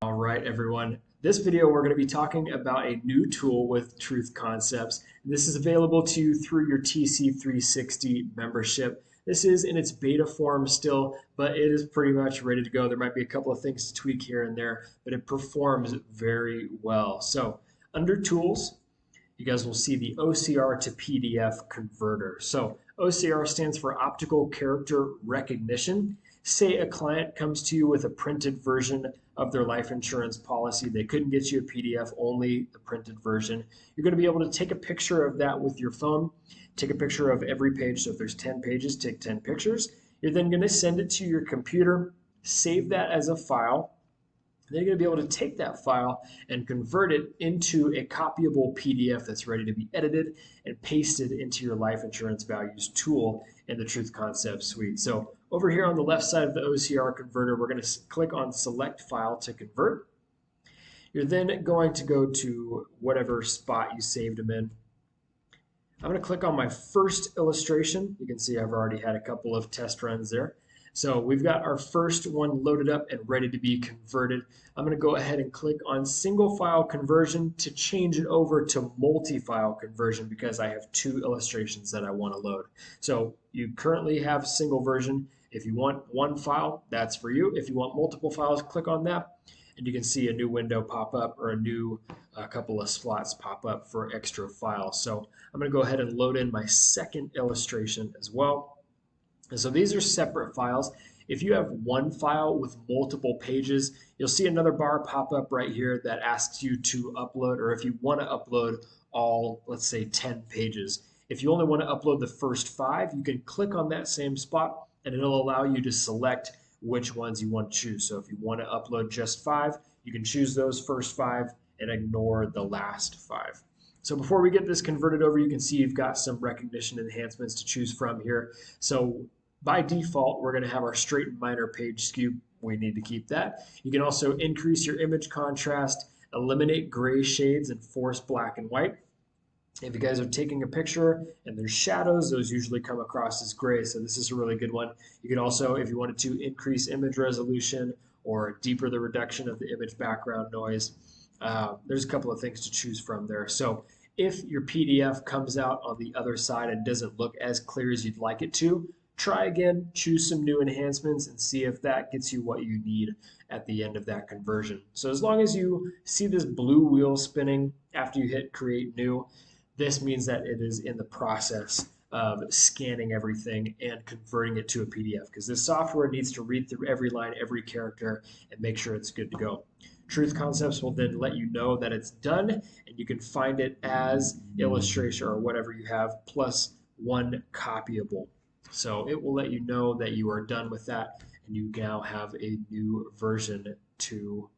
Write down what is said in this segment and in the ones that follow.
All right, everyone. This video, we're going to be talking about a new tool with Truth Concepts. This is available to you through your TC360 membership. This is in its beta form still, but it is pretty much ready to go. There might be a couple of things to tweak here and there, but it performs very well. So under Tools, you guys will see the OCR to PDF converter. So OCR stands for Optical Character Recognition. Say a client comes to you with a printed version of their life insurance policy. They couldn't get you a PDF, only the printed version. You're going to be able to take a picture of that with your phone, take a picture of every page. So if there's 10 pages, take 10 pictures. You're then going to send it to your computer, save that as a file. Then you're going to be able to take that file and convert it into a copyable PDF that's ready to be edited and pasted into your life insurance values tool in the Truth Concepts suite. So over here on the left side of the OCR converter, we're going to click on Select File to convert. You're then going to go to whatever spot you saved them in. I'm going to click on my first illustration. You can see I've already had a couple of test runs there. So we've got our first one loaded up and ready to be converted. I'm going to go ahead and click on single file conversion to change it over to multi-file conversion because I have two illustrations that I want to load. So you currently have single version. If you want one file, that's for you. If you want multiple files, click on that and you can see a new window pop up or a couple of slots pop up for extra files. So I'm going to go ahead and load in my second illustration as well. And so these are separate files. If you have one file with multiple pages, you'll see another bar pop up right here that asks you to upload, or if you want to upload all, let's say 10 pages. If you only want to upload the first 5, you can click on that same spot and it'll allow you to select which ones you want to choose. So if you want to upload just 5, you can choose those first 5 and ignore the last 5. So before we get this converted over, you can see you've got some recognition enhancements to choose from here. So by default, we're going to have our straight and minor page skew. We need to keep that. You can also increase your image contrast, eliminate gray shades, and force black and white. If you guys are taking a picture and there's shadows, those usually come across as gray, so this is a really good one. You can also, if you wanted to, increase image resolution or deeper the reduction of the image background noise. There's a couple of things to choose from there. So if your PDF comes out on the other side and doesn't look as clear as you'd like it to, try again, choose some new enhancements, and see if that gets you what you need at the end of that conversion. So as long as you see this blue wheel spinning after you hit Create New, this means that it is in the process of scanning everything and converting it to a PDF, because this software needs to read through every line, every character, and make sure it's good to go. Truth Concepts will then let you know that it's done, and you can find it as illustration or whatever you have, plus one copyable. So it will let you know that you are done with that, and you now have a new version to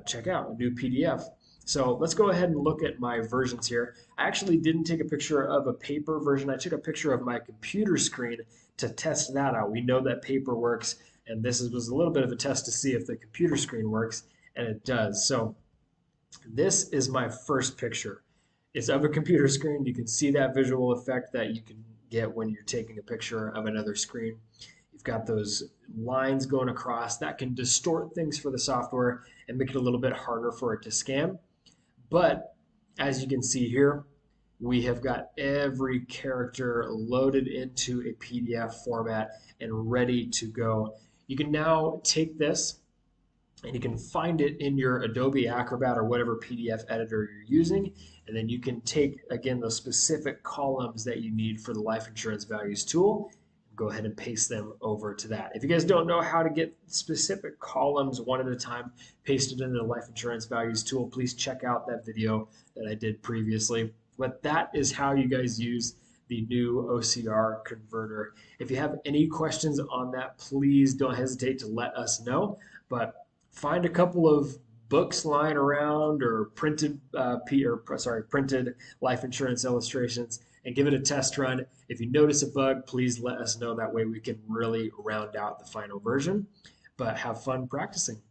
check out, a new PDF. So let's go ahead and look at my versions here. I actually didn't take a picture of a paper version. I took a picture of my computer screen to test that out. We know that paper works, and this was a little bit of a test to see if the computer screen works, and it does. So this is my first picture. It's of a computer screen. You can see that visual effect that you can get when you're taking a picture of another screen. You've got those lines going across that can distort things for the software and make it a little bit harder for it to scan. But as you can see here, we have got every character loaded into a PDF format and ready to go. You can now take this and you can find it in your Adobe Acrobat or whatever PDF editor you're using, and then you can take, again, those specific columns that you need for the life insurance values tool, and go ahead and paste them over to that. If you guys don't know how to get specific columns one at a time pasted into the life insurance values tool, please check out that video that I did previously. But that is how you guys use the new OCR converter. If you have any questions on that, please don't hesitate to let us know. But find a couple of books lying around or printed printed life insurance illustrations and give it a test run. If you notice a bug, please let us know. That way we can really round out the final version. But have fun practicing.